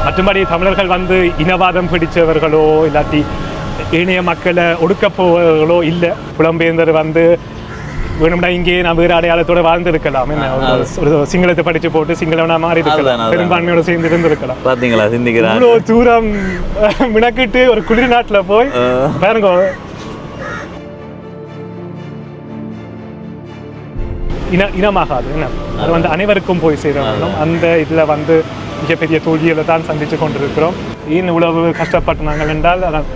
மற்றபடி தமிழர்கள் வந்து இனவாதம் பிடிச்சவர்களோ இல்லாட்டி ஏனைய மக்களை ஒடுக்க போவர்களோ இல்லை. புலம்பெயர்ந்தர் வந்து வேணும்னா இங்கே நான் வேறு அடையாளத்தோடு வாழ்ந்துருக்கலாம். என்ன ஒரு சிங்களத்தை படித்து போட்டு சிங்களவனா மாறி இருக்கலாம், பெரும்பான்மையோட சேர்ந்து இருந்திருக்கலாம். பார்த்தீங்களா சிந்திக்கிறேன் இவ்வளோ தூரம் மினக்கிட்டு ஒரு குளிர் நாட்டில் போய் பாருங்க இனமாகாது. என்ன அது வந்து அனைவருக்கும் போய் சேரணும். அந்த இதில் வந்து மிகப்பெரிய தோல்விகளை தான் சந்தித்து கொண்டிருக்கிறோம். ஏன் உழவு கஷ்டப்பட்டு நாங்கள் என்றால் அதான்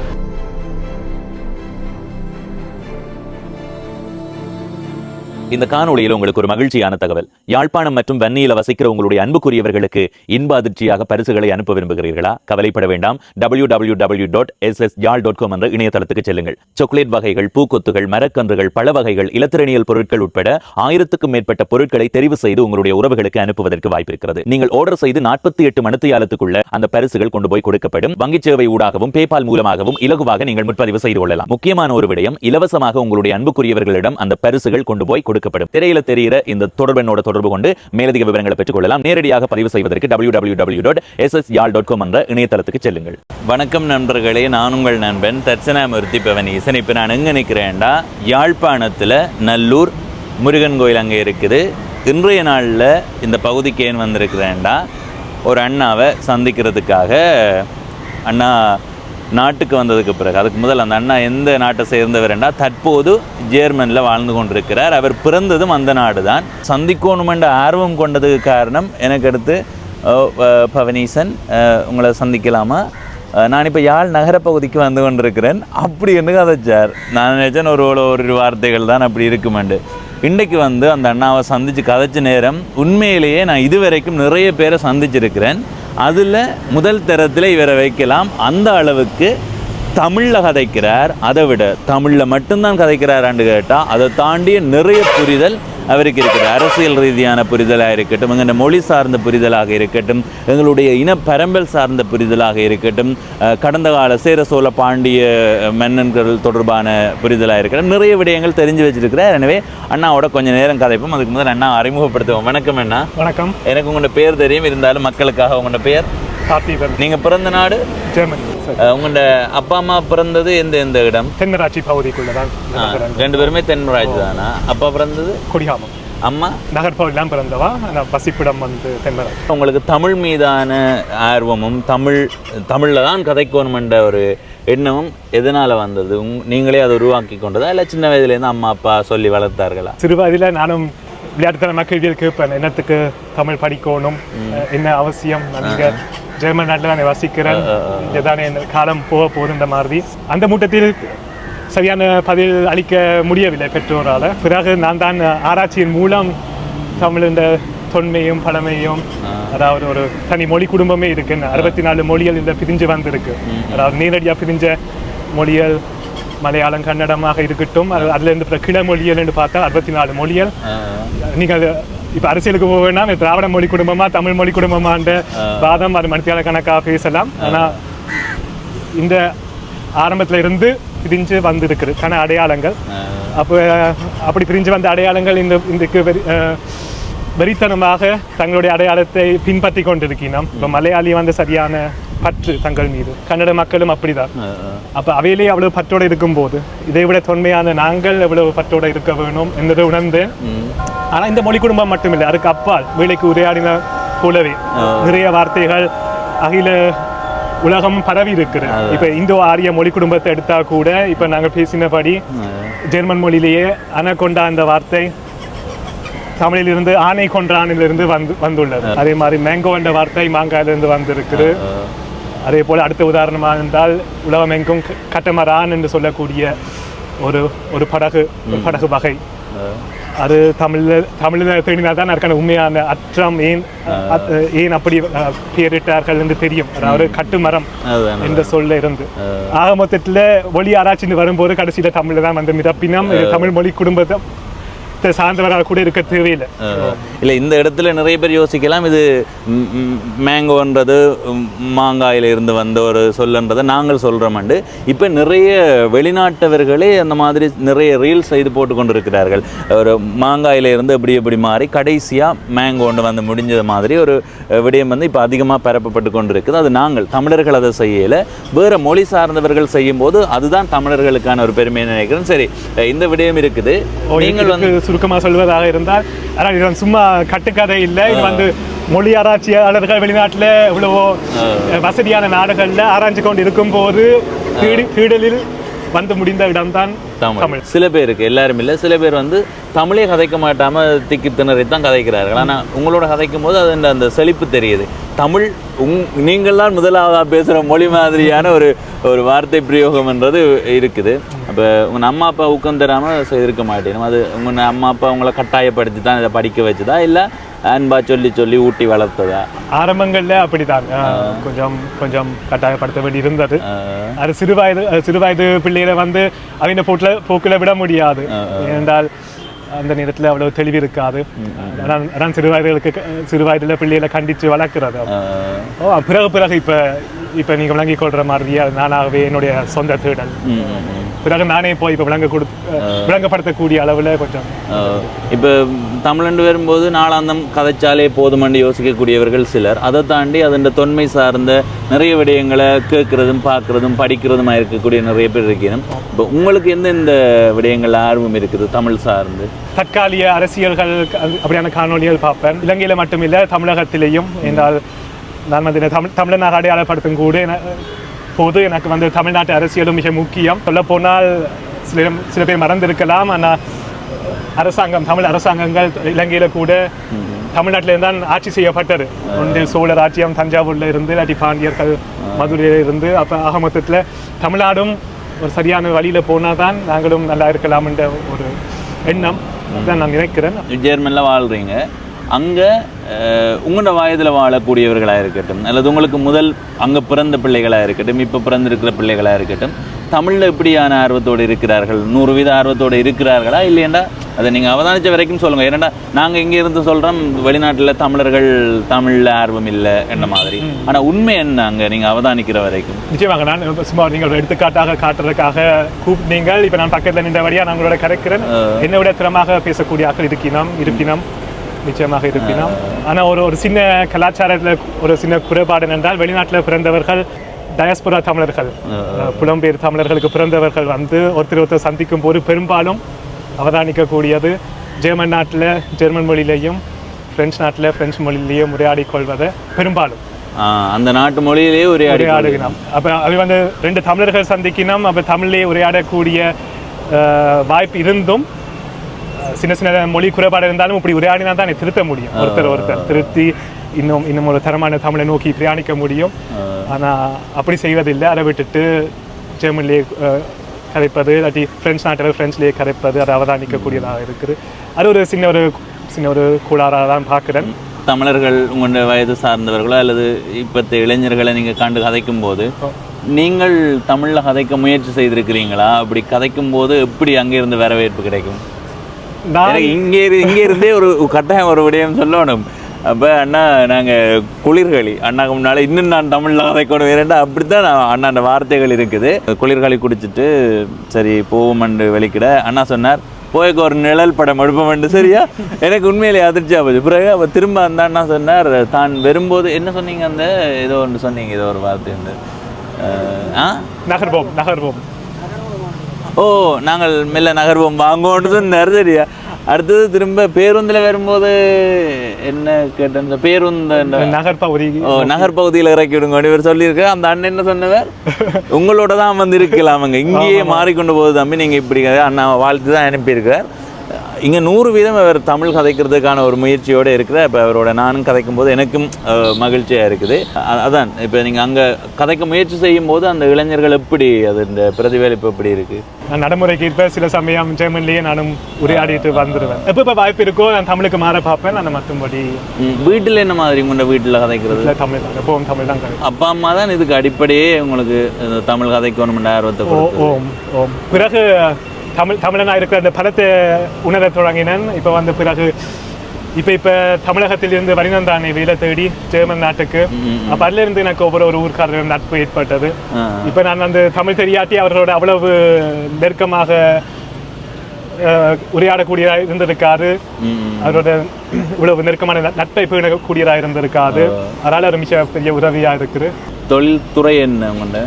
இந்த காணொளியில் உங்களுக்கு ஒரு மகிழ்ச்சியான தகவல். யாழ்ப்பாணம் மற்றும் வன்னியில வசிக்கிற உங்களுடைய அன்புக்குரியவர்களுக்கு இன்ப அதிர்ச்சியாக பரிசுகளை அனுப்ப விரும்புகிறீர்களா? கவலைப்பட வேண்டாம். www.ssjal.com என்ற இணையதளத்துக்கு செல்லுங்கள். சாக்லேட் வகைகள், பூக்கொத்துகள், மரக்கன்றுகள், பழ வகைகள், இலத்திரனியல் பொருட்கள் உட்பட 1000க்கும் மேற்பட்ட பொருட்களை தெரிவு செய்து உங்களுடைய உறவுகளுக்கு அனுப்புவதற்கு வாய்ப்பு இருக்கிறது. நீங்கள் ஆர்டர் செய்து 48 மணித்தியாலத்துக்குள்ள அந்த பரிசுகள் கொண்டு போய் கொடுக்கப்படும். வங்கி சேவை ஊடாகவும் பேபால் மூலமாகவும் இலகுவாக நீங்கள் முன்பதிவு செய்து கொள்ளலாம். முக்கியமான ஒரு விடயம், இலவசமாக உங்களுடைய அன்புக்குரியவர்களிடம் அந்த பரிசுகள் கொண்டு போய் கொடுக்கப்படும். திரையில தெரிகிற இந்த தொடர்பெண்ணோட தொடர்பு கொண்டு மேலதிக விவரங்களை பெற்றுக் கொள்ளலாம். நேரடியாக பதிவு செய்வதற்கு www.ssjal.com என்ற இணையதளத்துக்கு செல்லுங்கள். வணக்கம் நண்பர்களே, நான் உங்கள் நண்பன் தட்சணாமூர்த்தி பவனீசன். இப்போ நான் எங்கே நிற்கிறேன்டா, யாழ்ப்பாணத்தில் நல்லூர் முருகன் கோயில் அங்கே இருக்குது. இன்றைய நாளில் இந்த பகுதிக்கு ஏன் வந்திருக்கிறேன்டா, ஒரு அண்ணாவை சந்திக்கிறதுக்காக. அண்ணா நாட்டுக்கு வந்ததுக்கு பிறகு, அதுக்கு முதல் அந்த அண்ணா எந்த நாட்டை சேர்ந்தவர்ண்டா, தற்போது ஜெர்மனில் வாழ்ந்து கொண்டிருக்கிறார். அவர் பிறந்ததும் அந்த நாடு தான். சந்திக்கணுமென்ற ஆர்வம் கொண்டதுக்கு காரணம், எனக்கு அடுத்து பவனீசன் உங்களை சந்திக்கலாமா, நான் இப்போ யாழ் நகர பகுதிக்கு வந்து கொண்டிருக்கிறேன் அப்படி என்று கதைச்சார். நான் நினைச்சேன் ஒரு வார்த்தைகள் தான் அப்படி இருக்குமெண்டு. இன்றைக்கு வந்து அந்த அண்ணாவை சந்தித்து கதைச்ச நேரம் உண்மையிலேயே நான் இதுவரைக்கும் நிறைய பேரை சந்திச்சிருக்கிறேன். அதில் முதல் தரத்தில் இவரை வைக்கலாம். அந்த அளவுக்கு தமிழில் கதைக்கிறார். அதை விட தமிழில் மட்டும்தான் கதைக்கிறாரான்னு கேட்டால் அதை தாண்டிய நிறைய புரிதல் அவருக்கு இருக்குது. அரசியல் ரீதியான புரிதலாக இருக்கட்டும், எங்கள் மொழி சார்ந்த புரிதலாக இருக்கட்டும், எங்களுடைய இனப்பரம்பல் சார்ந்த புரிதலாக இருக்கட்டும், கடந்த கால சேர சோழ பாண்டிய மன்னன்கள் தொடர்பான புரிதலாக இருக்கட்டும், நிறைய விடயங்கள் தெரிஞ்சு வச்சிருக்கிறார். எனவே அண்ணாவோட கொஞ்சம் நேரம் கதைப்போம். அதுக்கு முதல் அண்ணா அறிமுகப்படுத்துவோம். வணக்கம் அண்ணா. வணக்கம். எனக்கு உங்களோட பேர் தெரியும், இருந்தாலும் மக்களுக்காக உங்களோட பேர். நீங்கள் பிறந்த நாடு ஜெர்மனி. உங்களோட அப்பா அம்மா பிறந்தது எந்த இடம்? தென்மராட்சி பகுதிக்குள்ளதான். ரெண்டு பேருமே தென்மராட்சி தானா? அப்பா பிறந்தது கொடிகாமம், அம்மா நகர்பகுதியெல்லாம் பிறந்தவா. வசிப்பிடம் வந்து தென்மராட்சி. உங்களுக்கு தமிழ் மீதான ஆர்வமும் தமிழில் தான் கதைக்கணும் என்ற ஒரு எண்ணமும் எதனால் வந்தது? நீங்களே அதை உருவாக்கி கொண்டதா இல்லை சின்ன வயதுலேருந்து அம்மா அப்பா சொல்லி வளர்த்தார்களா? சிறு வயதில் நானும் விளையாட்டுத்தன கேள்விகள் கேட்பேன். என்னத்துக்கு தமிழ் படிக்கணும், என்ன அவசியம், நீங்கள் ஜெர்மன் நாட்டில் தான் வசிக்கிறேன், இதுதானே காலம் போக போகுதுன்ற மாதிரி. அந்த மூட்டத்தில் சரியான பதில் அளிக்க முடியவில்லை பெற்றோரால். பிறகு நான் தான் ஆராய்ச்சியின் மூலம் தமிழின் தொன்மையும் பழமையும், அதாவது ஒரு தனி மொழி குடும்பமே இருக்குன்னு 64 மொழிகள் இந்த பிரிஞ்சு வந்திருக்கு. அதாவது நேரடியாக பிரிஞ்ச மொழிகள் மலையாளம், கன்னடமாக இருக்கட்டும், அதுலேருந்து கிளை மொழிகள் என்று பார்த்தா 64 மொழிகள். நீங்கள் இப்போ அரசியலுக்கு போக வேண்டாம், திராவிட மொழி குடும்பமா தமிழ் மொழி குடும்பமான்ற வாதம் அது மணித்தியால கணக்காக பேசலாம். ஆனால் இந்த ஆரம்பத்தில் இருந்து பிரிஞ்சு வந்திருக்குது கன அடையாளங்கள். அப்படி பிரிஞ்சு வந்த அடையாளங்கள் இன்றைக்கு வெறித்தனமாக தங்களுடைய அடையாளத்தை பின்பற்றி கொண்டிருக்கிறோம். இப்போ மலையாளி வந்து சரியான பற்று தங்கள் மீது, கன்னட மக்களும் அப்படிதான். அப்போ அவையிலேயே அவ்வளவு பற்றோடு இருக்கும்போது இதை விட தொன்மையான நாங்கள் எவ்வளவு பற்றோடு இருக்க வேணும் என்பதை உணர்ந்தேன். ஆனால் இந்த மொழி குடும்பம் மட்டுமில்லை, அதுக்கு அப்பால் வேலைக்கு உரையாடின போலவே நிறைய வார்த்தைகள் அகில உலகம் பரவி இருக்கிறது. இப்போ இந்தோ ஆரிய மொழி குடும்பத்தை எடுத்தா கூட இப்போ நாங்கள் பேசினபடி ஜெர்மன் மொழியிலேயே அனகொண்டா அந்த வார்த்தை தமிழிலிருந்து ஆனை கொன்றானிலிருந்து வந்துள்ளது. அதே மாதிரி மேங்கோ என்ற வார்த்தை மாங்காயிலிருந்து வந்திருக்குது. அதே போல் அடுத்த உதாரணமாக இருந்தால் உலகமெங்கும் கட்டமரான் என்று சொல்லக்கூடிய ஒரு படகு வகை, அது தமிழில் தேடினால் தான் அதற்கான உண்மையான அற்றம் ஏன் அப்படி பெயரிட்டார்கள் என்று தெரியும். அதாவது கட்டுமரம் என்ற சொல்ல இருந்து ஆக மொத்தத்தில் மொழி ஆராய்ச்சின்னு வரும்போது கடைசியில் தமிழில் தான் வந்து மிதப்பினம். தமிழ் மொழி குடும்பத்தை சார்ந்தவராக கூட இருக்க தேவையில்லை. இல்லை, இந்த இடத்துல நிறைய பேர் யோசிக்கலாம், இது மேங்கோன்றது மாங்காயில இருந்து வந்த ஒரு சொல்லுன்றதை நாங்கள் சொல்கிறோம்ண்டு. இப்போ நிறைய வெளிநாட்டவர்களே அந்த மாதிரி நிறைய ரீல்ஸ் செய்து போட்டு கொண்டு இருக்கிறார்கள். ஒரு மாங்காயில இருந்து எப்படி மாறி கடைசியாக மேங்கோண்டு வந்து முடிஞ்சது மாதிரி ஒரு விடயம் வந்து இப்போ அதிகமாக பரப்பப்பட்டு கொண்டு இருக்குது. அது நாங்கள் தமிழர்கள் அதை செய்யலை, வேறு மொழி சார்ந்தவர்கள் செய்யும்போது அதுதான் தமிழர்களுக்கான ஒரு பெருமையை நினைக்கிறேன். சரி, இந்த விடயம் இருக்குது. நீங்கள் வந்து சுருக்கமாக சொல்வதாக இருந்தால், ஆனால் இது சும்மா கட்டுக்கதை இல்லை. இது வந்து மொழி ஆராய்ச்சியாளர்கள் வெளிநாட்டில் இவ்வளவோ வசதியான நாடுகளில் ஆராய்ச்சி கொண்டு இருக்கும்போது தேடலில் வந்து முடிந்த இடம்தான் தமிழ். சில பேருக்கு, எல்லாரும் இல்லை, சில பேர் வந்து தமிழே கதைக்க மாட்டாமல் திக்கி திணறி தான் கதைக்கிறார்கள். ஆனால் உங்களோட கதைக்கும் போது அது அந்த செழிப்பு தெரியுது. தமிழ் நீங்கள் தான் முதலாவதாக பேசுகிற மொழி மாதிரியான ஒரு வார்த்தை பிரயோகம்ன்றது இருக்குது. அப்போ உங்கள் அம்மா அப்பா ஊக்கம் தராமல் செய்திருக்க மாட்டேனும். அது உங்கள் அம்மா அப்பா உங்களை கட்டாயப்படுத்தி தான் இதை படிக்க வச்சுதா, இல்லை அன்பா சொல்லி ஊட்டி வளர்த்ததா? ஆரம்பங்களில் அப்படித்தான், கொஞ்சம் கட்டாயப்படுத்த வேண்டி இருந்தது. அது சிறுவயது பிள்ளைகளை வந்து அவங்க போக்கில் விட முடியாது. ஏனென்றால் அந்த நேரத்தில் அவ்வளோ தெளிவு இருக்காது. அதான் சிறு வயதில் பிள்ளைகளை கண்டித்து வளர்க்குறது. பிறகு இப்போ நீங்கள் விளங்கிக் கொள்கிற மாதிரியே நானாகவே என்னுடைய சொந்த தேடல். பிறகு நானே போய் இப்போ விளங்கப்படுத்தக்கூடிய அளவில் கொஞ்சம். இப்போ தமிழண்டு வரும்போது நாளாந்தம் கதைச்சாலே போதுமண்டு யோசிக்கக்கூடியவர்கள் சிலர். அதை தாண்டி அதன் தொன்மை சார்ந்த நிறைய விடயங்களை கேட்குறதும் பார்க்குறதும் படிக்கிறதுமாக இருக்கக்கூடிய நிறைய பேர் இருக்கணும். இப்போ உங்களுக்கு எந்தெந்த விடயங்கள் ஆர்வம் இருக்குது தமிழ் சார்ந்து? தற்காலிக அரசியல்கள் அப்படியான காணொலிகள் பார்ப்பேன். இலங்கையில் மட்டுமில்லை, தமிழகத்திலேயும். என்றால் நான் வந்து தமிழனாக அடையாளப்படுத்தும் கூட போது எனக்கு வந்து தமிழ்நாட்டு அரசியலும் மிக முக்கியம். சொல்லப்போனால் சில பேர் மறந்திருக்கலாம், ஆனால் தமிழ் அரசாங்கங்கள் இலங்கையில் கூட தமிழ்நாட்டில் தான் ஆட்சி செய்யப்பட்டது. ஒன்று சோழர் ஆட்சியம் தஞ்சாவூரில் இருந்து, இல்லாட்டி பாண்டியர்கள் மதுரையில் இருந்து. அப்போ ஆக மொத்தத்தில் தமிழ்நாடும் ஒரு சரியான வழியில் போனால் தான் நாங்களும் நல்லா இருக்கலாம் என்ற ஒரு எண்ணம் தான் நான் நினைக்கிறேன். ஜெர்மனில் வாழ்கிறீங்க, அங்கே உங்களோட வயதில் வாழக்கூடியவர்களாக இருக்கட்டும், அல்லது உங்களுக்கு முதல் அங்கே பிறந்த பிள்ளைகளாக இருக்கட்டும், இப்போ பிறந்திருக்கிற பிள்ளைகளாக இருக்கட்டும், தமிழில் எப்படியான ஆர்வத்தோடு இருக்கிறார்கள்? 100% ஆர்வத்தோடு இருக்கிறார்களா இல்லையண்டா? அதை நீங்கள் அவதானித்த வரைக்கும் சொல்லுங்கள். ஏன்னா நாங்கள் இங்கே இருந்து சொல்கிறோம் வெளிநாட்டில் தமிழர்கள் தமிழில் ஆர்வம் இல்லை என்ன மாதிரி. ஆனால் உண்மை என்ன அங்கே நீங்கள் அவதானிக்கிற வரைக்கும்? நிச்சயமாக நான் சும்மா நீங்கள் எடுத்துக்காட்டாக காட்டுறதுக்காக நீங்கள் இப்போ நான் பக்கத்தில் நின்ற வழியாக நான் உங்களோட கரைக்கிறேன். என்னை விட திறமாக பேசக்கூடிய ஆக்கள் இருப்பினம் நிச்சயமாக இருப்பினம். ஆனால் ஒரு சின்ன கலாச்சாரத்தில் ஒரு சின்ன குறைபாடு என்றால், வெளிநாட்டில் பிறந்தவர்கள் டயஸ்போரா தமிழர்கள், புலம்பெயர் தமிழர்களுக்கு பிறந்தவர்கள் வந்து ஒருத்தர் சந்திக்கும் போது பெரும்பாலும் அவதானிக்கக்கூடியது ஜெர்மன் நாட்டில் ஜெர்மன் மொழியிலையும், பிரெஞ்சு நாட்டில் பிரெஞ்சு மொழியிலையும் உரையாடி கொள்வதை பெரும்பாலும் அந்த நாட்டு மொழியிலேயே உரையாடுகிறோம். அப்போ அது வந்து ரெண்டு தமிழர்கள் சந்திக்கணும். அப்போ தமிழ்லேயே உரையாடக்கூடிய வாய்ப்பு இருந்தும் சின்ன மொழி குறைபாடு இருந்தாலும் இப்படி உரையாடினா தான் திருத்த முடியும். ஒருத்தர் திருத்தி இன்னும் ஒரு தரமான தமிழை நோக்கி பிரயாணிக்க முடியும். ஆனால் அப்படி செய்வதில்லை. அதை விட்டுட்டு ஜெர்மன்லேயே கரைப்பது, இல்லாட்டி பிரெஞ்சு நாட்டில் பிரெஞ்சுலேயே கரைப்பது, அதை அவதானிக்கக்கூடியதாக இருக்குது. அது ஒரு சின்ன ஒரு கூடாராக தான் பார்க்குறேன். தமிழர்கள் உங்களோட வயது சார்ந்தவர்களோ அல்லது இப்போத்த இளைஞர்களை நீங்கள் கண்டு கதைக்கும் போது நீங்கள் தமிழில் கதைக்க முயற்சி செய்திருக்கிறீங்களா? அப்படி கதைக்கும் போது எப்படி அங்கேருந்து வரவேற்பு கிடைக்கும்? இங்கே இருந்தே ஒரு கட்டாயம் ஒரு விடயம் சொல்லணும். அப்போ அண்ணா நாங்கள் குளிர்காலி அண்ணாக்கு முன்னால் இன்னும் நான் தமிழில் கதைக்கணும் வேறேண்டா, அப்படித்தான் அண்ணாண்ட வார்த்தைகள் இருக்குது. குளிர்காலி குடிச்சிட்டு சரி போவோம்ண்டு வெளிக்கிட அண்ணா சொன்னார், போய்க்கு ஒரு நிழல் படம் எடுப்போம்ண்டு. சரியா, எனக்கு உண்மையிலே அதிர்ச்சியாக போச்சு. பிறகு அப்போ திரும்ப அந்த அண்ணா சொன்னார், தான் வரும்போது என்ன சொன்னீங்க, அந்த ஏதோ ஒன்று சொன்னீங்க, ஏதோ ஒரு வார்த்தை உண்டு. நகர்வோம் ஓ நாங்கள் மெல்ல நகர்வோம் வாங்கோன்னு சொன்னார். சரியா, அடுத்தது திரும்ப பேருந்தில் வரும்போது என்ன கேட்டேன், பேருந்து நகர்பகுதியில் இறக்கி விடுங்க இவர் சொல்லியிருக்கார். அந்த அண்ணன் என்ன சொன்னவர், உங்களோட தான் வந்து இருக்கலாமங்க, இங்கேயே மாறிக்கொண்டு போகுது தம்பி, நீங்கள் இப்படி அண்ணா வாழ்த்து தான் அனுப்பியிருக்கிறார். இங்கே 100% அவர் தமிழ் கதைக்கிறதுக்கான ஒரு முயற்சியோடு இருக்கிற. இப்போ அவரோட நானும் கதைக்கும் போது எனக்கும் மகிழ்ச்சியாக இருக்குது. அதான் இப்போ நீங்கள் அங்கே கதைக்க முயற்சி செய்யும் போது அந்த இளைஞர்கள் எப்படி அது இந்த பிரதிபலிப்பு எப்படி இருக்குது? நான் நடைமுறைக்கு இப்போ சில சமயம் ஜெர்மன்லேயே நானும் உரையாடிட்டு வந்துடுவேன். எப்போ வாய்ப்பு இருக்கோ நான் தமிழுக்கு மாற பார்ப்பேன். நான் மற்றபடி வீட்டில் என்ன மாதிரி உங்களோட வீட்டில் கதைக்கிறது? தமிழ் தான், எப்பவும் தமிழ் தான். அப்பா அம்மா தான் இதுக்கு அடிப்படையே உங்களுக்கு தமிழ் கதைக்கணும்ன்ற ஆர்வத்தை. ஓம். பிறகு தமிழனாக இருக்கிற அந்த பலத்தை உணர தொடங்கினேன். இப்போ வந்து பிறகு இப்போ தமிழகத்திலிருந்து வரினந்தானே வேலை தேடி ஜெர்மன் நாட்டுக்கு. அப்போ அதிலிருந்து எனக்கு ஒவ்வொரு ஊர்க்காரர் நட்பு ஏற்பட்டது. இப்போ நான் அந்த தமிழ் தெரியாட்டி அவர்களோட அவ்வளவு நெருக்கமாக உரையாடக்கூடியதாக இருந்திருக்காரு. அவரோட இவ்வளவு நெருக்கமான நட்பை பேணக்கூடியதாக இருந்திருக்காது. அதனால ஒரு மிக பெரிய உதவியாக இருக்குது. தொழில்துறை என்ன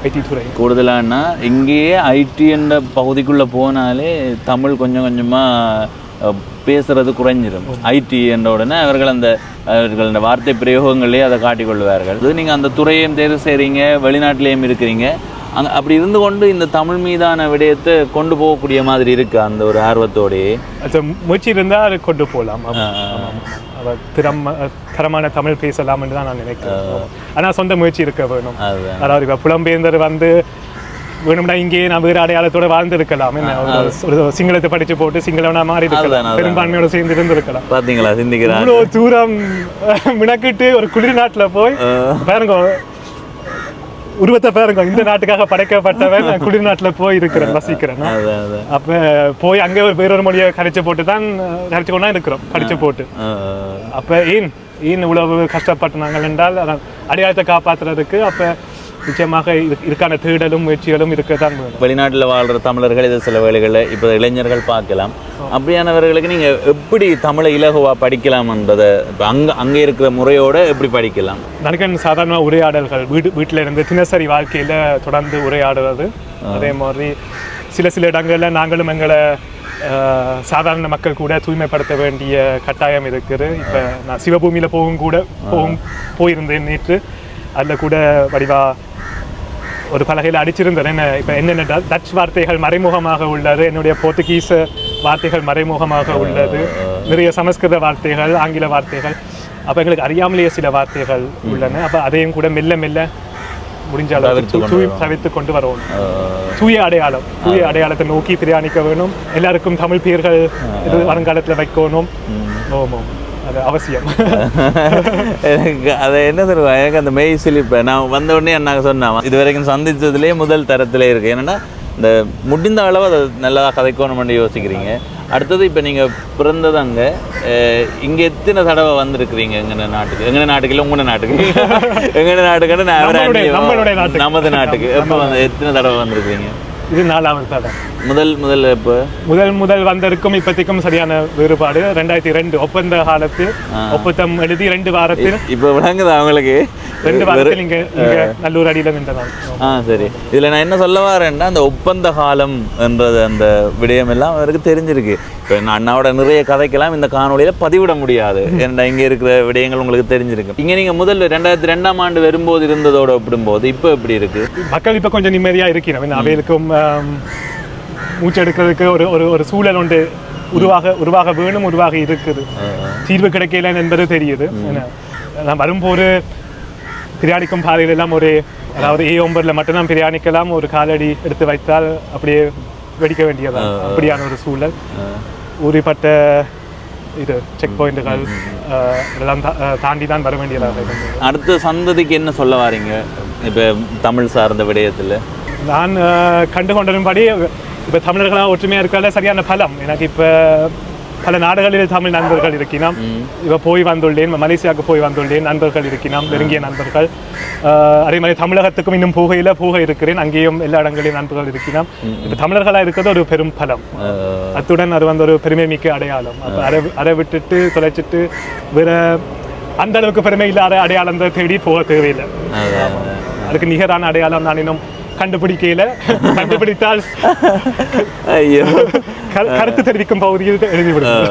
ஐடி துறை கூடுதலானா இங்கேயே ஐடி என்ற பகுதிக்குள்ளே போனாலே தமிழ் கொஞ்சம் கொஞ்சமாக பேசுறது குறைஞ்சிடும். ஐடி என்ற உடனே அவர்கள் அந்த வார்த்தை பிரயோகங்களே அதை காட்டிக்கொள்வார்கள். அது நீங்கள் அந்த துறையும் தேர்வு செய்கிறீங்க, வெளிநாட்டிலையும் இருக்கிறீங்க. அப்படி இருந்து கொண்டு இந்த தமிழ் மீதான விடயத்தை கொண்டு போகக்கூடிய மாதிரி இருக்கு அந்த ஒரு ஆர்வத்தோடையே. முயற்சி இருந்தால் அதை கொண்டு போகலாம். தரமான தமிழ் பேசலாம் என்று தான் நான் நினைக்கிறேன். ஆனால் சொந்த முயற்சி இருக்க வேணும். அதாவது இப்போ புலம்பெயர்ந்தர் வந்து வேணும்னா இங்கேயே நான் வேறு அடையாளத்தோட வாழ்ந்துருக்கலாம். ஒரு சிங்களத்தை படிச்சு போட்டு சிங்களவனா மாறி இருக்கலாம், பெரும்பான்மையோட சேர்ந்து இருந்திருக்கலாம். பார்த்தீங்களா, சிந்திக்கிறேன். இவ்வளோ தூரம் மினக்கிட்டு ஒரு குளிர் நாட்டில் போய் பாருங்க, உருவத்தை பாருங்க, இந்த நாட்டுக்காக படைக்கப்பட்டவன் குளிர் நாட்டில் போய் இருக்கிறேன், வசிக்கிறேன். அப்போ போய் அங்கே வேறொரு மொழியை கரைச்சி போட்டு தான் கரைச்சி கொண்டா இருக்கிறோம், படிச்சு போட்டு. அப்போ ஏன் இவ்வளவு கஷ்டப்பட்டாங்கள் என்றால் அடையாளத்தை காப்பாற்றுறதுக்கு அப்போ நிச்சயமாக இதுக்கான தேடலும் முயற்சிகளும் இருக்கத்தான் வேணும். வெளிநாட்டில் வாழ்கிற தமிழர்கள் இதை சில வேளைகளில் இப்போ இளைஞர்கள் பார்க்கலாம். அப்படியானவர்களுக்கு நீங்கள் எப்படி தமிழை இலகுவாக படிக்கலாம்ன்றதை இப்போ அங்கே இருக்கிற முறையோடு எப்படி படிக்கலாம்? எனக்கு சாதாரண உரையாடல்கள் வீட்டில் இருந்து தினசரி வாழ்க்கையில் தொடர்ந்து உரையாடுறது. அதே மாதிரி சில இடங்களில் நாங்களும் எங்களை சாதாரண மக்கள் கூட தூய்மைப்படுத்த வேண்டிய கட்டாயம் இருக்குது. இப்போ நான் சிவபூமியில் போயிருந்தேன் நேற்று. அதில் கூட வடிவாக ஒரு பலகையில் அடிச்சிருந்தேன். இப்போ என்னென்ன டச் வார்த்தைகள் மறைமுகமாக உள்ளது, என்னுடைய போர்த்துகீஸ் வார்த்தைகள் மறைமுகமாக உள்ளது, நிறைய சமஸ்கிருத வார்த்தைகள், ஆங்கில வார்த்தைகள். அப்போ எங்களுக்கு அறியாமலேயே சில வார்த்தைகள் உள்ளன. அப்போ அதையும் கூட மெல்ல மெல்ல முடிஞ்ச அளவுக்கு தவிர்த்து கொண்டு வரணும். தூய அடையாளத்தை நோக்கி பிரயாணிக்க வேணும். எல்லாருக்கும் தமிழ் பெயர்கள் வருங்காலத்தில் வைக்கணும். ஓமோம், அது அவசியம். எனக்கு அதை என்ன சொல்லுவாங்க, எனக்கு அந்த மெய் சிலிப்பை நான் வந்த உடனே நாங்கள் சொன்னோம், இது வரைக்கும் சந்தித்ததுலேயே முதல் தரத்திலே இருக்குது. என்னென்னா இந்த முடிந்த அளவு அதை நல்லா கதைக்கணும்னு யோசிக்கிறீங்க. அடுத்தது இப்போ நீங்கள் பிறந்தது அங்கே, இங்கே எத்தனை தடவை வந்திருக்கிறீங்க எங்கள் நாட்டுக்கு? எங்கள் நாட்டுக்கு இல்லை, உங்களோட நாட்டுக்கு? எங்கள் நாட்டுக்குன்னு நமது நாட்டுக்கு எப்போ எத்தனை தடவை வந்திருக்கிறீங்க? இது 4வது தடவை. முதல் இப்போ முதல் வந்திருக்கும் இப்போதைக்கும் சரியான வேறுபாடு. 2002 ஒப்பந்த காலத்தில் ஒப்பந்தம் எழுதி 2 வாரத்தில் இப்போ விளங்குது அவங்களுக்கு. 2 வாரத்தில் இங்கே நல்லூர் அடியில் நின்றதான். சரி, இதில் நான் என்ன சொல்ல வரேன்னா, அந்த ஒப்பந்த காலம் என்றது அந்த விடயம் எல்லாம் அவருக்கு தெரிஞ்சிருக்கு. இப்போ நான் அண்ணாவோட நிறைய கதைக்கெல்லாம் இந்த காணொலியில் பதிவிட முடியாது. ஏன்னா இங்கே இருக்கிற விடயங்கள் உங்களுக்கு தெரிஞ்சிருக்கு. இங்கே நீங்கள் முதல்ல 2002ஆம் ஆண்டு வரும்போது இருந்ததோடு ஒப்பிடும்போது இப்போ எப்படி இருக்குது? மக்கள் இப்போ கொஞ்சம் நிம்மதியாக இருக்கிறோம். அவைகளுக்கும் மூச்செடுக்கிறதுக்கு ஒரு சூழல் ஒன்று உருவாக வேணும், உருவாக இருக்குது. தீர்வு கிடைக்கல என்பது தெரியுது. நான் வரும்போது பிரயாணிக்கும் பாதையில் எல்லாம் அதாவது A9 மட்டும்தான் பிரயாணிக்கலாம். ஒரு காலடி எடுத்து வைத்தால் அப்படியே வெடிக்க வேண்டியதான். அப்படியான ஒரு சூழல். உரிப்பட்ட இது செக் பாயிண்ட்டுகள் எல்லாம் தாண்டி தான் வர வேண்டியதாக. அடுத்த சந்ததிக்கு என்ன சொல்ல வாரீங்க இப்போ தமிழ் சார்ந்த விடயத்தில்? நான் கண்டுகொண்டபடி இப்போ தமிழர்களாக ஒற்றுமையாக இருக்கிறத சரியான பலம். எனக்கு இப்போ பல நாடுகளில் தமிழ் நண்பர்கள் இருக்கினோம். இப்போ போய் வந்துள்ளேன், மலேசியாவுக்கு போய் வந்துள்ளேன், நண்பர்கள் இருக்கினோம், நெருங்கிய நண்பர்கள். அதே மாதிரி தமிழகத்துக்கும் இன்னும் போக இருக்கிறேன், அங்கேயும் எல்லா இடங்களிலும் நண்பர்கள் இருக்கினோம். இப்போ தமிழர்களாக இருக்கிறது ஒரு பெரும் பலம். அத்துடன் அது ஒரு பெருமை மிக்க அடையாளம். அப்போ அதை விட்டுட்டு தொலைச்சிட்டு வேற அந்த அளவுக்கு பெருமை இல்லாத அடையாளம் தேடி போக தேவையில்லை. அதுக்கு நிகரான அடையாளம் நான் இன்னும் கண்டுபிடித்தால் கருத்து தெரிவிக்கும் பகுதியில் எழுதிவிடும்.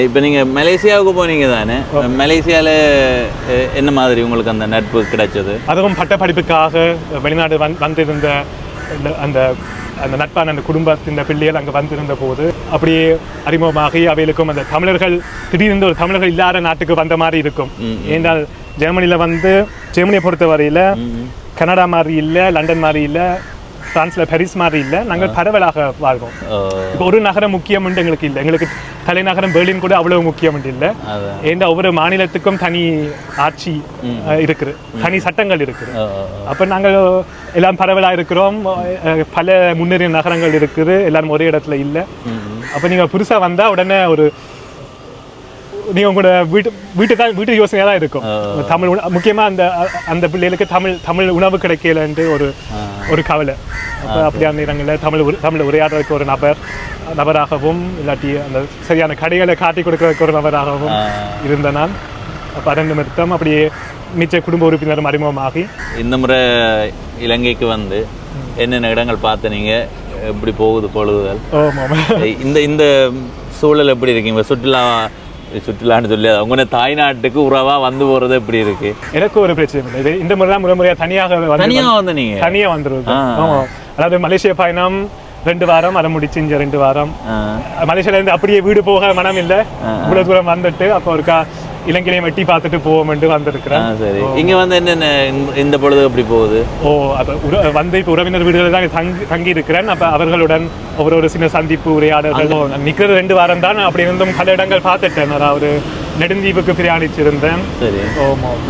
இப்போ நீங்கள் மலேசியாவுக்கு போனீங்க தானே, மலேசியாவில் என்ன மாதிரி உங்களுக்கு அந்த நட்பு கிடைச்சது? அதுவும் பட்ட படிப்புக்காக வெளிநாடு வந்திருந்த அந்த நட்பான அந்த குடும்பத்தின் பிள்ளைகள் அங்கே வந்திருந்த போது அப்படியே அறிமுகமாகி அவைகளுக்கும் அந்த தமிழர்கள் திடீர்னு ஒரு தமிழர்கள் இல்லாத நாட்டுக்கு வந்த மாதிரி இருக்கும். ஏனால் ஜெர்மனியை பொறுத்த வரையில் கனடா மாதிரி இல்லை, லண்டன் மாதிரி இல்லை, பிரான்ஸ்ல பாரிஸ் மாதிரி இல்லை, நாங்கள் பரவலாக வாழ்வோம். இப்போ ஒரு நகரம் முக்கியம் எங்களுக்கு இல்லை, எங்களுக்கு தலைநகரம் பெர்லின் கூட அவ்வளவு முக்கியம் இல்லை. ஏன்னா ஒவ்வொரு மாநிலத்துக்கும் தனி ஆட்சி இருக்குது, தனி சட்டங்கள் இருக்குது. அப்போ நாங்கள் எல்லாம் பரவலாக இருக்கிறோம், பல முன்னேறிய நகரங்கள் இருக்குது, எல்லாரும் ஒரே இடத்துல இல்லை. அப்போ நீங்கள் புதுசாக வந்தால் உடனே ஒரு நீங்கள் உங்களோட வீட்டு யோசனையாக தான் இருக்கும். தமிழ் முக்கியமாக அந்த பிள்ளைகளுக்கு தமிழ் உணவு கிடைக்கலன்ட்டு ஒரு கவலை. அப்போ அப்படியான நேரங்களில் தமிழ் உரையாடுறதுக்கு ஒரு நபராகவும் இல்லாட்டி அந்த சரியான கடைகளை காட்டி கொடுக்கறதுக்கு ஒரு நபராகவும் இருந்த நான் அப்போ அதன் நிமித்தம் அப்படியே மிச்ச குடும்ப உறுப்பினரும் அறிமுகமாகி இந்த முறை இலங்கைக்கு வந்து என்னென்ன இடங்கள் பார்த்து நீங்கள் எப்படி போகுது பொழுதுகள்? இந்த சூழல் எப்படி இருக்கீங்க? சுற்றுலான்னு சொல்லி அவங்க தாய்நாட்டுக்கு உறவா வந்து போறது எப்படி இருக்கு? எனக்கு ஒரு பிரச்சனை இல்லை. இந்த முறை தான் முறையா தனியாக வந்து நீங்க தனியாக வந்துருது. அதாவது மலேசியா பயணம் 2 வாரம் அதை முடிச்சு இங்க 2 வாரம் மலேசியால இருந்து அப்படியே வீடு போக மனம் இல்லை, இவ்வளவு தூரம் வந்துட்டு அப்போ ஒருக்கா இலங்கையிலையும் வெட்டி பார்த்துட்டு போவோம்ட்டு வந்திருக்கிறேன். சரி, இங்க வந்து என்னென்ன இந்த பொழுது எப்படி போகுது? அப்போ வந்து இப்போ உறவினர் வீடுகளில் தான் தங்கி இருக்கிறேன். அப்போ அவர்களுடன் ஒரு சின்ன சந்திப்பு உரையாடல்கள் நிற்கிறது 2 வாரம் தான். அப்படி இருந்தும் பல இடங்கள் பார்த்துட்டேன். அதாவது நெடுந்தீவுக்கு பிரயாணிச்சிருந்தேன். சரி,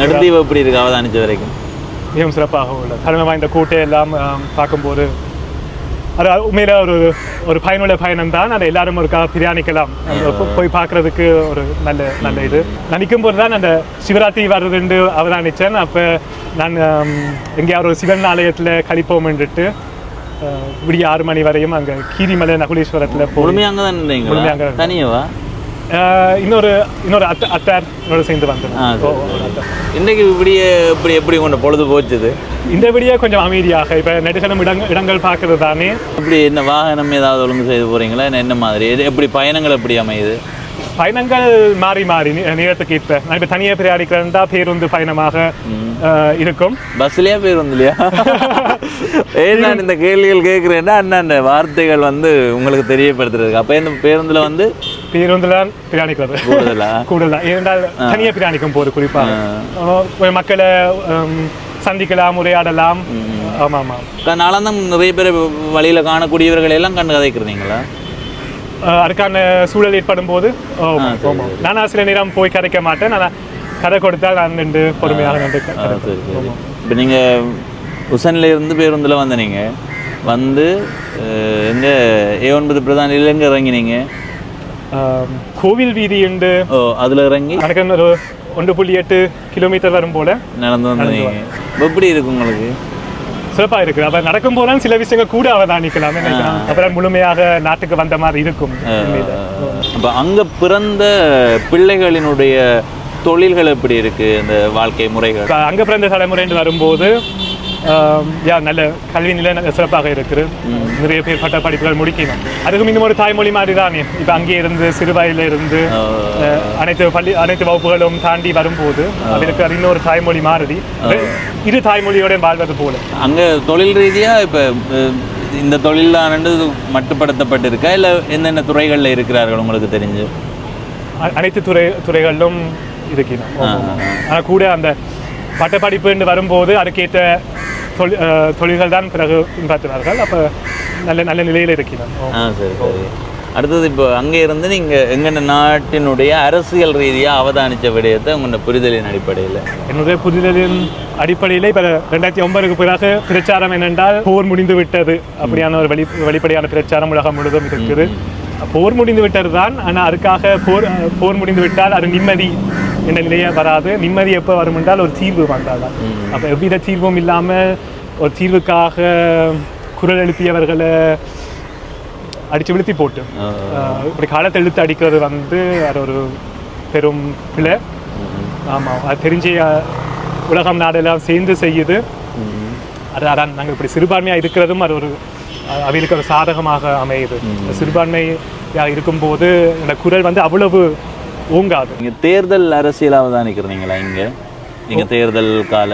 நெடுந்தீவு எப்படி இருக்கு அவதானிச்ச வரைக்கும்? மிகவும் சிறப்பாக உள்ள தலைமை வாய்ந்த கோட்டை எல்லாம் பார்க்கும்போது அது உண்மையில ஒரு பயனுள்ள பயணம் தான். அதை எல்லாரும் ஒருக்கா பிரயாணிக்கலாம், போய் பார்க்கறதுக்கு ஒரு நல்ல இது. நான் நிற்கும் போது தான் அந்த சிவராத்திரி வர்றதுன்னு அவதானிச்சேன். அப்போ நான் எங்கேயாவது ஒரு சிவன் ஆலயத்தில் கழிப்போம்ன்ட்டு விடிய 6 மணி வரையும் அங்கே கீரிமலை நகுலீஸ்வரத்தில் முழுமையாக தனியவா இன்னொரு அத்தாரோட சேர்ந்து வந்தேன். இன்னைக்கு விடிய எப்படி கொண்ட பொழுது போச்சுது? இந்த விடிய கொஞ்சம் அமைதியாக இப்போ நெடுசலம் இடங்கள் பார்க்கறது தானே. இப்படி என்ன வாகனம் ஏதாவது ஒழுங்கு செய்து போறீங்களா? என்ன மாதிரி எப்படி பயணங்கள் எப்படி அமையுது? பயணங்கள் மாறி நேரத்துக்கு இப்போ நான் இப்போ தனியாக பிரயாணிக்கிறேன்டா பேருந்து பயணமாக இருக்கும். பஸ்லயா பேருந்துலையா? ஏன் நான் இந்த கேள்விகள் கேட்குறேன்னா அண்ணா வார்த்தைகள் வந்து உங்களுக்கு தெரியப்படுத்துறதுக்கு. அப்போ இந்த பேருந்துல வந்து பிரயாணிக்கிறது கூடுதலா ஏனென்றால் தனியாக பிரயாணிக்கும் போது குறிப்பாக மக்களை சந்திக்கலாம், உரையாடலாம். ஆமாம் ஆமாம், நானும் தான் நிறைய பேர் வழியில் காணக்கூடியவர்கள் எல்லாம் கண்டு கதைக்கிறீங்களா? அதுக்கான சூழல் ஏற்படும் போது நான் சில நேரம் போய் கதைக்க மாட்டேன். நான் கதை கொடுத்தால் நான் நின்று பொறுமையாக நின்று. இப்போ நீங்கள் உசன்ல இருந்து பேருந்தில் வந்தீங்க, வந்து எங்கே A9 பிரதானியில் எங்கே இறங்கினீங்க? கோவில் வீதி உண்டு, அதில் இறங்கி எனக்கு ஒரு 1.8 கிலோமீட்டர் வரும் போல நடந்து வந்தீங்க. எப்படி இருக்கு உங்களுக்கு? சிறப்பாக இருக்குது. அப்போ நடக்கும் போதுதான் சில விஷயங்கள் கூட அவதானிக்கலாம். அப்புறம் முழுமையாக நாட்டுக்கு வந்த மாதிரி இருக்கும். அப்போ அங்கே பிறந்த பிள்ளைகளினுடைய தொழில்கள் எப்படி இருக்கு, இந்த வாழ்க்கை முறைகள்? அங்கே பிறந்த தலைமுறைன்னு வரும்போது நல்ல கல்வி நிலை சிறப்பாக இருக்குது. நிறைய பேர் பட்ட படிப்புகள் முடிக்கணும். அதுக்கும் இன்னும் ஒரு தாய்மொழி மாதிரி தானே. இப்போ அங்கே இருந்து சிறுவாயில இருந்து அனைத்து வகுப்புகளும் தாண்டி வரும்போது அவருக்கு அது இன்னொரு தாய்மொழி மாறுதி, இரு தாய்மொழியோட வாழ்வது போல. அங்கே தொழில் ரீதியாக இப்போ இந்த தொழில் தான் மட்டுப்படுத்தப்பட்டிருக்கா, இல்லை என்னென்ன துறைகளில் இருக்கிறார்கள் உங்களுக்கு தெரிஞ்சு? அனைத்து துறைகளிலும் இருக்கணும். ஆனால் கூட அந்த பட்டப்படிப்புன்னு வரும்போது அதுக்கேற்ற தொழில்கள் தான் பிறகு பின்பற்றுவார்கள். அப்போ நல்ல நிலையில் இருக்கிறோம். சரி சரி. அடுத்தது இப்போ அங்கே இருந்து நீங்கள் எங்கள் நாட்டினுடைய அரசியல் ரீதியாக அவதானித்த விடயத்தை உங்களோட புரிதலின் அடிப்படையில்? என்னுடைய புரிதலின் அடிப்படையில் இப்போ 2009க்கு பிறகு பிரச்சாரம் என்னென்றால் போர் முடிந்து விட்டது அப்படியான ஒரு வெளிப்படையான பிரச்சாரம் உலகம் முழுவதும் இருக்குது. போர் முடிந்து விட்டது தான். ஆனால் அதுக்காக போர் முடிந்து விட்டால் அது நிம்மதி என்ற நிலையே வராது. நிம்மதி எப்போ வரும் என்றால் ஒரு தீர்வு வந்தால் தான். அப்போ எவ்வித தீர்வும் இல்லாமல் ஒரு தீர்வுக்காக குரல் எழுப்பியவர்களை அடித்து விழுத்தி போட்டு இப்படி காலத்தை இழுத்து அடிக்கிறது வந்து அது ஒரு பெரும் பிழை. ஆமாம், அது தெரிஞ்ச உலகம் நாடெல்லாம் சேர்ந்து செய்யுது. அதான் நாங்கள் இப்படி சிறுபான்மையாக இருக்கிறதும் அது ஒரு அவங்களுக்கு ஒரு சாதகமாக அமையுது. சிறுபான்மையாக இருக்கும்போது இந்த குரல் வந்து அவ்வளவு ஓங்காது. நீங்கள் தேர்தல் அரசியலாக தான் நிற்கிறீங்களா? நீங்கள் தேர்தல் கால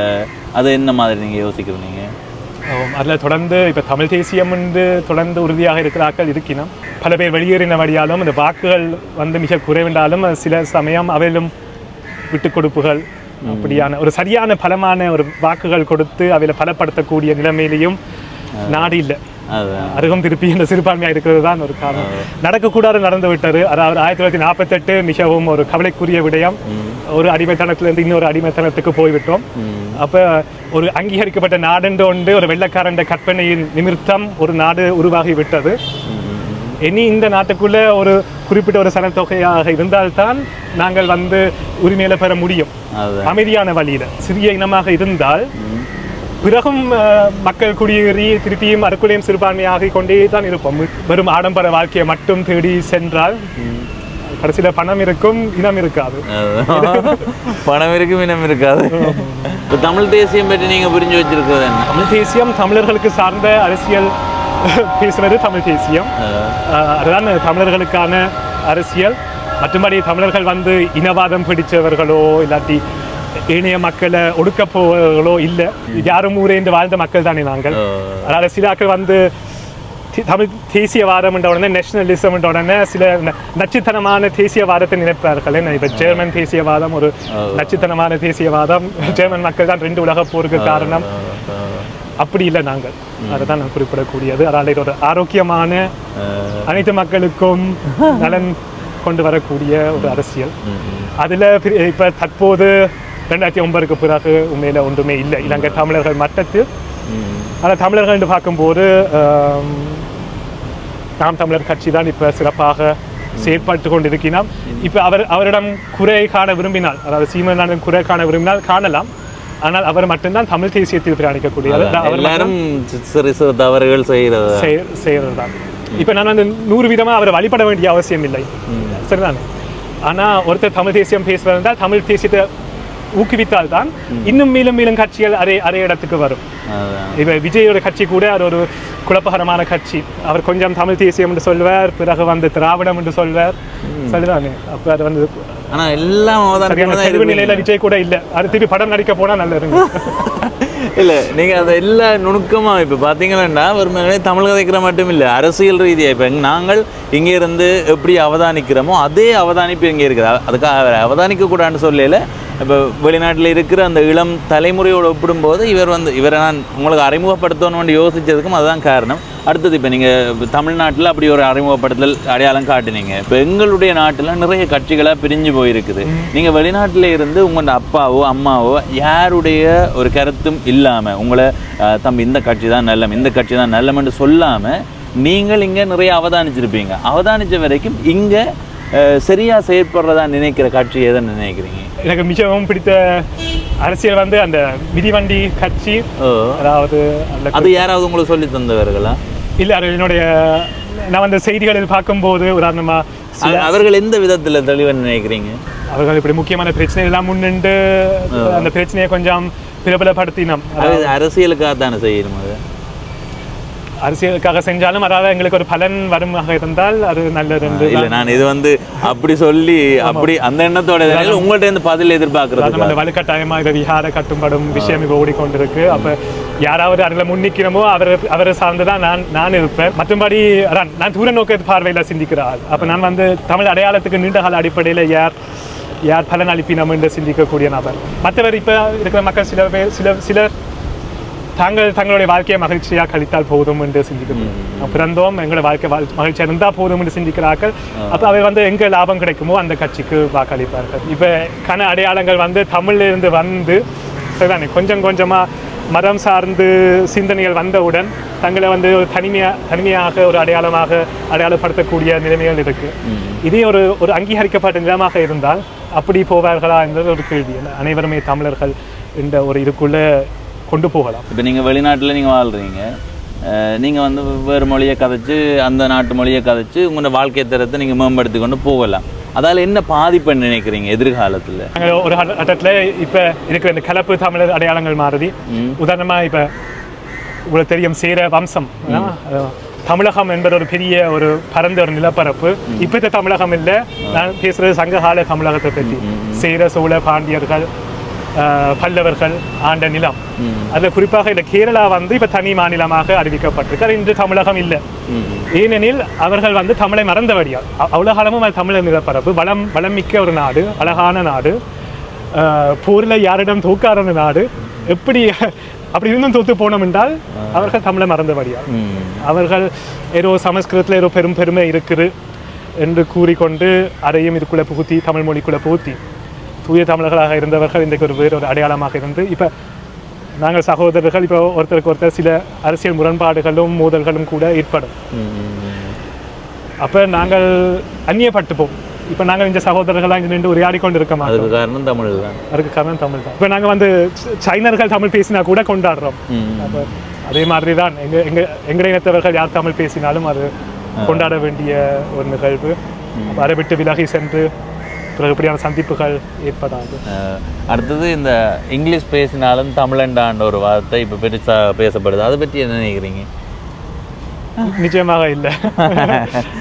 அது என்ன மாதிரி நீங்கள் யோசிக்கிறீங்க? அதில் தொடர்ந்து இப்போ தமிழ் தேசியம் வந்து தொடர்ந்து உறுதியாக இருக்கிறார்கள் இருக்கணும். பல பேர் வெளியேறின வழியாலும் இந்த வாக்குகள் வந்து மிக குறைவென்றாலும் சில சமயம் அவையிலும் விட்டு கொடுப்புகள் அப்படியான ஒரு சரியான பலமான ஒரு வாக்குகள் கொடுத்து அவையில் பலப்படுத்தக்கூடிய நிலைமையிலையும் நாடு இல்லை. அதுதான் அருகம் திருப்பி என்ற சிறுபான்மையாக இருக்கிறது தான் ஒரு காரணம். நடக்கக்கூடாது நடந்து விட்டது. அதாவது 1948 மிகவும் ஒரு கவலைக்குரிய விடயம். ஒரு அடிமைத்தனத்திலிருந்து இன்னொரு அடிமைத்தனத்துக்கு போய்விட்டோம். அப்போ ஒரு அங்கீகரிக்கப்பட்ட நாடென்று ஒன்று ஒரு வெள்ளைக்காரண்ட கற்பனையின் நிமித்தம் ஒரு நாடு உருவாகி விட்டது. இனி இந்த நாட்டுக்குள்ள ஒரு குறிப்பிட்ட ஒரு சனத்தொகையாக இருந்தால்தான் நாங்கள் வந்து உரிமையில பெற முடியும். அமைதியான வழியில சிறிய இனமாக இருந்தால் பிறகும் மக்கள் குடியேறி திருப்பியும் அறுக்குலையும் சிறுபான்மையாகி கொண்டே தான் இருப்போம். வெறும் ஆடம்பர வாழ்க்கையை மட்டும் தேடி சென்றால் கடைசியில பணம் இருக்கும், இனம் இருக்காது. பணம் இருக்கும், இனம் இருக்காது. இப்போ தமிழ் தேசியம் பற்றி நீங்க புரிஞ்சு வச்சிருக்கிறது என்ன? தமிழ் தேசியம் தமிழர்களுக்கு சார்ந்த அரசியல் பேசுவது தமிழ் தேசியம். அதுதான் தமிழர்களுக்கான அரசியல். மற்றபடி தமிழர்கள் வந்து இனவாதம் பிடிச்சவர்களோ இல்லாட்டி ஏனைய மக்களை ஒடுக்க போவர்களோ இல்லை. யாரும் ஊரேந்து வாழ்ந்த மக்கள் தானே நாங்கள். அதனால் சிலாக்கள் வந்து தமிழ் தேசியவாதம் என்ற உடனே நேஷனலிசம் என்ற உடனே சில நச்சுத்தனமான தேசியவாதத்தை நினைப்பார்கள். இப்போ ஜெர்மன் தேசியவாதம் ஒரு நச்சுத்தனமான தேசியவாதம். ஜெர்மன் மக்கள் தான் 2 உலக போருக்கு காரணம். அப்படி இல்லை நாங்கள். அதுதான் நான் குறிப்பிடக்கூடியது. அதனால் இது ஒரு ஆரோக்கியமான அனைத்து மக்களுக்கும் நலன் கொண்டு வரக்கூடிய ஒரு அரசியல். அதில் இப்போ தற்போது 2009க்கு பிறகு உண்மையில் ஒன்றுமே இல்லை இலங்கை தமிழர்கள் மட்டத்தில். ஆனால் தமிழர்கள் என்று பார்க்கும்போது நாம் தமிழர் கட்சி தான் இப்போ சிறப்பாக செயற்பட்டு கொண்டிருக்கிறோம். இப்போ அவரிடம் குறை காண விரும்பினால், அதாவது சீமானிடம் குறை காண விரும்பினால் காணலாம். ஆனால் அவர் மட்டும்தான் தமிழ் தேசியத்தில் பிரயாணிக்கக்கூடியது. எல்லாரும் தவறுகள் செய்கிறது தான். இப்போ நான் வந்து 100 விதமாக அவரை வழிபட வேண்டிய அவசியம் இல்லை, சரிதானே? ஆனால் ஒருத்தர் தமிழ் தேசியம் பேசுவதால் தமிழ் தேசியத்தை ஊக்குவித்தால் தான் இன்னும் மேலும் மேலும் கட்சிகள் அதே இடத்துக்கு வரும். இப்போ விஜயோட கட்சி கூட அது ஒரு குழப்பகரமான கட்சி. அவர் கொஞ்சம் தமிழ் தேசியம் என்று சொல்வார், பிறகு வந்து திராவிடம் என்று சொல்வார், சரிதானே? அப்போ அது வந்து ஆனால் எல்லாம் நிலையில விஜய் கூட இல்லை. அது திருப்பி படம் நடிக்க போனால் நல்லா இருங்க. இல்லை, நீங்கள் அதை எல்லா நுணுக்கமாக இப்போ பார்த்தீங்கன்னா ஒரு தமிழ் கதைக்கிற மட்டும் இல்லை, அரசியல் ரீதியாக இப்போ நாங்கள் இங்கே இருந்து எப்படி அவதானிக்கிறோமோ அதே அவதானிப்பு இங்கே இருக்குது. அதுக்காக அவதானிக்கக்கூடாதுன்னு சொல்லல. இப்போ வெளிநாட்டில் இருக்கிற அந்த இளம் தலைமுறையோடு ஒப்பிடும்போது இவரை நான் உங்களுக்கு அறிமுகப்படுத்தணும்னு யோசித்ததுக்கும் அதுதான் காரணம். அடுத்தது இப்போ நீங்கள் தமிழ்நாட்டில் அப்படி ஒரு அறிமுகப்படுத்தல் அடையாளம் காட்டினீங்க. இப்போ எங்களுடைய நாட்டில் நிறைய கட்சிகளாக பிரிஞ்சு போயிருக்குது. நீங்கள் வெளிநாட்டில் இருந்து உங்களோட அப்பாவோ அம்மாவோ யாருடைய ஒரு கருத்தும் இல்லாமல் உங்களை தம்பி இந்த கட்சி தான் நல்லம், இந்த கட்சி தான் நல்லம்னு சொல்லாமல் நீங்கள் இங்கே நிறைய அவதானிச்சிருப்பீங்க. அவதானித்த வரைக்கும் இங்கே சரியாக செயற்படுறதா நினைக்கிற கட்சி எதுன்னு நினைக்கிறீங்க? எனக்கு மிகவும் பிடித்த அரசியல் வந்து அந்த மிதிவண்டி கட்சி. அதாவது அது யாராவது உங்களுக்கு சொல்லி தந்தவர்களா? இல்லை, அது என்னுடைய நான் வந்து செய்திகளில் பார்க்கும்போது உதாரணமாக அவர்கள் எந்த விதத்தில் தெளிவாக நினைக்கிறீங்க? அவர்கள் இப்படி முக்கியமான பிரச்சனை எல்லாம் முன்னின்று அந்த பிரச்சனையை கொஞ்சம் பிரபலப்படுத்தினோம். அரசியலுக்காக தானே செய்யணும். அது அரசியலுக்காக செஞ்சாலும் அதாவது எங்களுக்கு ஒரு பலன் வருமாக இருந்தால் அது நல்லது. இல்லை, நான் இது வந்து அப்படி சொல்லி அப்படி அந்த எண்ணத்தோட உங்கள்கிட்ட இருந்து பதில் எதிர்பார்க்கறது. அந்த வலுக்கட்டாயமாக இதை விஹார கட்டுப்படும் விஷயம் இப்போ ஓடிக்கொண்டிருக்கு. அப்போ யாராவது அதில் முன்னிக்கிறமோ அவரை சார்ந்துதான் நான் இருப்பேன். மற்றபடி அதான் நான் தூர நோக்க பார்வையில் சிந்திக்கிறாள். அப்போ நான் வந்து தமிழ் அடையாளத்துக்கு நீண்ட கால அடிப்படையில் யார் பலன் அளிப்பினம் என்று சிந்திக்கக்கூடிய நபர். மற்றவர் இப்போ இருக்கிற மக்கள் சிலர் தங்களுடைய வாழ்க்கையை மகிழ்ச்சியாக கழித்தால் போதும் என்று சிந்திக்கணும். பிறந்தோம் எங்களோட வாழ்க்கை மகிழ்ச்சியாக இருந்தால் போதும் என்று சிந்திக்கிறார்கள். அப்போ அவர் வந்து எங்கே லாபம் கிடைக்குமோ அந்த கட்சிக்கு வாக்களிப்பார்கள். இப்போ கன அடையாளங்கள் வந்து தமிழிலிருந்து வந்து சரிதானே கொஞ்சம் கொஞ்சமாக மதம் சார்ந்து சிந்தனைகள் வந்தவுடன் தங்களை வந்து ஒரு தனிமையாக ஒரு அடையாளப்படுத்தக்கூடிய நிலைமைகள் இருக்குது. இதே ஒரு அங்கீகரிக்கப்பட்ட நிலமாக இருந்தால் அப்படி போவார்களா என்பது ஒரு கேள்வி. அனைவருமே தமிழர்கள் என்ற ஒரு இதுக்குள்ளே கொண்டு போகலாம். இப்போ நீங்கள் வெளிநாட்டில் நீங்கள் வாழ்கிறீங்க, நீங்கள் வந்து வேறு மொழியை கதைச்சு அந்த நாட்டு மொழியை கதைச்சு உங்களோட வாழ்க்கை தரத்தை நீங்கள் மேம்படுத்தி கொண்டு போகலாம். அதால் என்ன பாதிப்புன்னு நினைக்கிறீங்க எதிர்காலத்தில்? ஒரு கட்டத்தில் இப்போ இருக்கிற இந்த கலப்பு தமிழர் அடையாளங்கள் மாறுதி. உதாரணமாக இப்போ உங்களுக்கு தெரியும் சேர வம்சம், தமிழகம் என்பது ஒரு பெரிய ஒரு பரந்த ஒரு நிலப்பரப்பு. இப்போ இந்த தமிழகம் இல்லை, நான் பேசுகிறது சங்ககால தமிழகத்தை பற்றி. சேர சோழ பாண்டியர்கள் பல்லவர்கள் ஆண்ட நிலம். அதில் குறிப்பாக இந்த கேரளா வந்து இப்போ தனி மாநிலமாக அறிவிக்கப்பட்டிருக்கு. அது இன்று தமிழகம் இல்லை. ஏனெனில் அவர்கள் வந்து தமிழை மறந்தபடியால். அவ்வளோ காலமும் அது தமிழர் நிலப்பரப்பு, வளம் மிக்க ஒரு நாடு, அழகான நாடு, போரில் யாரிடம் தூக்காத நாடு. எப்படி அப்படி இருந்தும் தோத்து போனோம் என்றால் அவர்கள் தமிழை மறந்தபடியா அவர்கள் ஏதோ சமஸ்கிருதத்தில் ஏதோ பெருமை இருக்குது என்று கூறிக்கொண்டு அதையும் இதுக்குள்ளே புகுத்தி தமிழ் மொழிக்குள்ளே புகுத்தி தூய தமிழர்களாக இருந்தவர்கள் இன்றைக்கு ஒரு அடையாளமாக இருந்து இப்போ நாங்கள் சகோதரர்கள் இப்போ ஒருத்தருக்கு ஒருத்தர் சில அரசியல் முரண்பாடுகளும் மோதல்களும் கூட ஏற்படும். அப்போ நாங்கள் அந்நியப்பட்டுப்போம். இப்போ நாங்கள் இந்த சகோதரர்களாக இங்கே நின்று உரையாடி கொண்டு இருக்க மாட்டோம். அதுக்கு காரணம் தமிழ் தான். அதுக்கு காரணம் தமிழ் தான். இப்போ நாங்கள் வந்து சைனர்கள் தமிழ் பேசினா கூட கொண்டாடுறோம். அப்போ அதே மாதிரி தான் எங்கள் இனத்தவர்கள் யார் தமிழ் பேசினாலும் அது கொண்டாட வேண்டிய ஒரு நிகழ்வு. அதை விட்டு விலகி சென்று பிறகு இப்படியான சந்திப்புகள் ஏற்படாது. அடுத்தது இந்த இங்கிலீஷ் பேசினாலும் தமிழண்டான்ற ஒரு வார்த்தை இப்போ பெருசாக பேசப்படுது. அதை பற்றி என்ன நினைக்கிறீங்க? நிச்சயமாக இல்லை.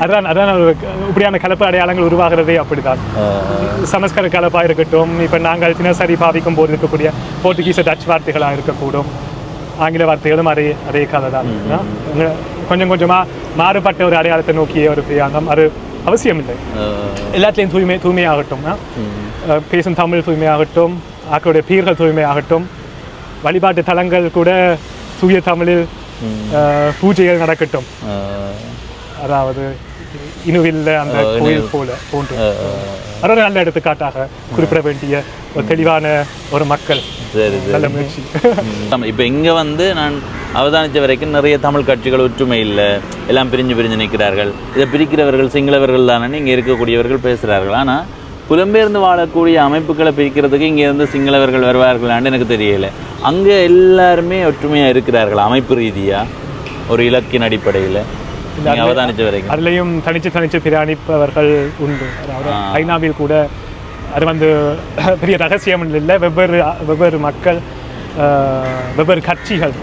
அதான் இப்படியான கலப்பு அடையாளங்கள் உருவாகிறதே அப்படிதான். சமஸ்கிருத கலப்பாக இருக்கட்டும், இப்போ நாங்கள் தினசரி பாவிக்கும் போது இருக்கக்கூடிய போர்த்துகீஸ் டச் வார்த்தைகளாக இருக்கக்கூடும், ஆங்கில வார்த்தைகளும் அதே கதை தான். கொஞ்சம் கொஞ்சமாக மாறுபட்ட ஒரு அடையாளத்தை நோக்கிய ஒரு பிரயாணம். அது அவசியம் இல்லை. எல்லாத்துலேயும் தூய்மையாகட்டும், பேசும் தமிழ் தூய்மையாகட்டும், ஆக்களுடைய பீர்கள் தூய்மையாகட்டும், வழிபாட்டு தலங்கள் கூட தூய தமிழில் பூஜைகள் நடக்கட்டும். அதாவது இனுவில் அந்த கோயில் போன்று ஒரு நல்ல எடுத்துக்காட்டாக குறிப்பிட வேண்டிய ஒரு தெளிவான ஒரு மக்கள். நல்ல முயற்சி. இப்போ இங்கே வந்து நான் அவதானித்த வரைக்கும் நிறைய தமிழ் கட்சிகள் ஒற்றுமை இல்லை, எல்லாம் பிரிஞ்சு நிற்கிறார்கள். இதை பிரிக்கிறவர்கள் சிங்களவர்கள் தானே இங்கே இருக்கக்கூடியவர்கள் பேசுகிறார்கள். ஆனால் புலம்பெயர்ந்து வாழக்கூடிய அமைப்புகளை பிரிக்கிறதுக்கு இங்கேருந்து சிங்களவர்கள் வருவார்களான்னு எனக்கு தெரியலை. அங்கே எல்லாருமே ஒற்றுமையாக இருக்கிறார்கள் அமைப்பு ரீதியாக, ஒரு இலக்கின் அடிப்படையில் அவதானித்த வரைக்கும். அதுலேயும் தனிச்சு பிரயாணிப்பவர்கள் உண்டு. அதாவது ஐநாவில் கூட அது வந்து பெரிய ரகசியம் இல்லை. வெவ்வேறு மக்கள், வெவ்வேறு கட்சிகள்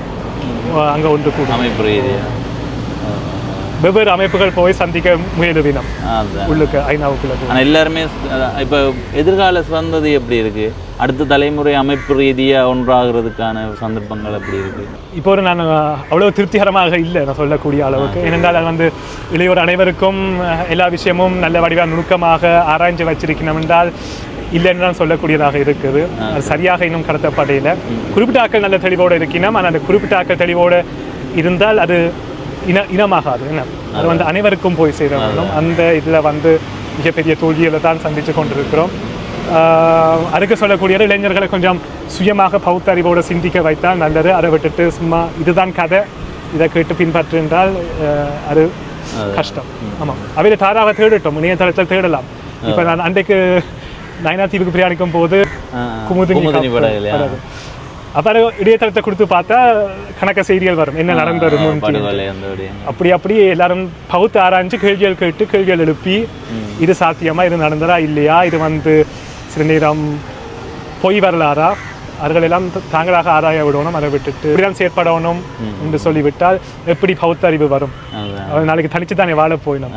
அங்கே ஒன்று கூட அமைப்பு ரீதியாக வெவ்வேறு அமைப்புகள் போய் சந்திக்க முயலுவினம் உள்ளுக்கு ஐநாவுக்குள்ள. ஆனால் எல்லாருமே இப்போ எதிர்கால சந்ததி எப்படி இருக்குது, அடுத்த தலைமுறை அமைப்பு ரீதியாக ஒன்றாகிறதுக்கான சந்தர்ப்பங்கள் எப்படி இருக்குது? இப்போ நான் அவ்வளோ திருப்திகரமாக இல்லை நான் சொல்லக்கூடிய அளவுக்கு. ஏனென்றால் அது வந்து இளையோர் அனைவருக்கும் எல்லா விஷயமும் நல்ல வடிவாக நுணுக்கமாக ஆராய்ச்சி வச்சிருக்கணும் என்றால் இல்லைன்னு தான் சொல்லக்கூடியதாக இருக்குது. அது சரியாக இன்னும் கடத்தப்படையில் குறிப்பிட்ட ஆக்கள் நல்ல தெளிவோடு இருக்கணும். ஆனால் அந்த குறிப்பிட்ட ஆக்கள் தெளிவோடு இருந்தால் அது இனமாகாது. என்ன அது வந்து அனைவருக்கும் போய் சேரணும். அந்த இதில் வந்து மிகப்பெரிய தோல்விகளை தான் சந்தித்து கொண்டிருக்கிறோம். அதுக்கு சொல்லக்கூடிய இளைஞர்களை கொஞ்சம் சுயமாக பௌத்தறிவோடு சிந்திக்க வைத்தால் நல்லது. அதை விட்டுட்டு சும்மா இதுதான் கதை, இதை கேட்டு பின்பற்று என்றால் அது கஷ்டம். ஆமாம், அவையில தாராக தேடட்டும், இணையதளத்தில் தேடலாம். இப்போ நான் அன்றைக்கு நயனா தீவுக்கு பிரயாணிக்கும் போது குமுதினி அப்போ இடையத்தளத்தை கொடுத்து பார்த்தா கணக்க செய்திகள் வரும், என்ன நடந்தது. அப்படி எல்லாரும் பகுத்து ஆராய்ஞ்சு கேள்விகள் கேட்டு கேள்விகள் எழுப்பி இது சாத்தியமா, இது நடந்ததா இல்லையா, இது வந்து சில நேரம் பொய் வரலாறா, அவர்களெல்லாம் தாங்களாக ஆராய விடணும். அதை விட்டுட்டு இப்படிதான் செயற்படணும் என்று சொல்லிவிட்டால் எப்படி பௌத்தறிவு வரும்? நாளைக்கு தனிச்சு தானே வாழ போயிடும்.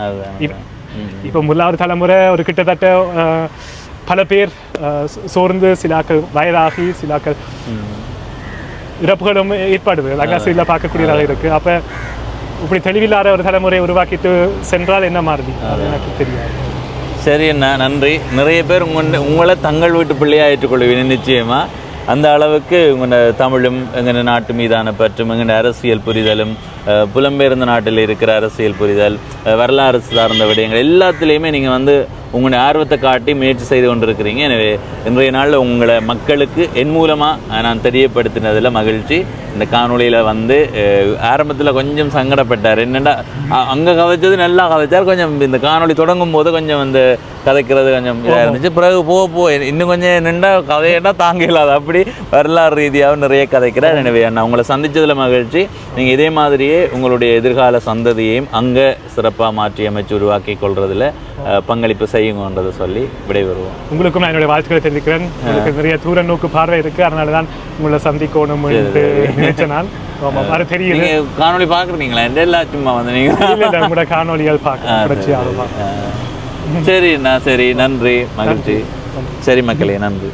இப்போ முதலாவது தலைமுறை ஒரு கிட்டத்தட்ட பல பேர் சோர்ந்து, சிலாக்கள் வயதாகி, சிலாக்கள் இறப்புகளும் ஏற்பாடுது லங்காசியில் பார்க்கக்கூடியதாக இருக்குது. அப்போ இப்படி தெளிவில்லாத ஒரு தலைமுறையை உருவாக்கிட்டு சென்றால் என்ன மாறுது எனக்கு தெரியாது. சரி அண்ணா, நன்றி. நிறைய பேர் உங்களை தங்கள் வீட்டு பிள்ளையாக ஏற்றுக்கொள்வீங்க நிச்சயமாக. அந்த அளவுக்கு உங்களோட தமிழும் எங்கள் நாட்டு மீதான பற்றும் எங்களோட அரசியல் புரிதலும், புலம்பெயர்ந்த நாட்டில் இருக்கிற அரசியல் புரிதல், வரலாறு சார்ந்த விடயங்கள் எல்லாத்துலேயுமே நீங்கள் வந்து உங்களுடைய ஆர்வத்தை காட்டி முயற்சி செய்து கொண்டிருக்கிறீங்க. எனவே இன்றைய நாளில் உங்களை மக்களுக்கு என் மூலமாக நான் தெரியப்படுத்தினதில் மகிழ்ச்சி. இந்த காணொலியில் வந்து ஆரம்பத்தில் கொஞ்சம் சங்கடப்பட்டார். என்னென்னா அங்கே கதைச்சது நல்லா கதைச்சார், கொஞ்சம் இந்த காணொலி தொடங்கும் போது கொஞ்சம் வந்து கதைக்கிறது கொஞ்சம் இதாக இருந்துச்சு. பிறகு போக இன்னும் கொஞ்சம் நின்றா கதையிட்டா தாங்க இல்லாது, அப்படி வரலாறு ரீதியாக நிறைய கதைக்கிறார். எனவே நான் உங்களை சந்தித்ததில் மகிழ்ச்சி. நீங்கள் இதே மாதிரியே உங்களுடைய எதிர்கால சந்ததியையும் அங்கே சிறப்பாக மாற்றி அமைச்சு உருவாக்கி கொள்றதில் பங்களிப்பு செய்யுங்கன்றதை சொல்லி விடைபெறுவோம். உங்களுக்கும் நான் என்னுடைய வாழ்த்துக்களை தெரிவிக்கிறேன். உங்களுக்கு நிறைய தூர நோக்கு பார்வை இருக்குது, அதனால தான் உங்களை சந்திக்கணும் நினைச்சேன் நான். அது தெரியல, காணொலி பார்க்குறீங்களா? எல்லாம் சும்மா வந்து நீங்கள் உங்களோட காணொலிகள் பார்க்க. சரிண்ணா, சரி, நன்றி, மகிழ்ச்சி. சரி மக்களே, நன்றி.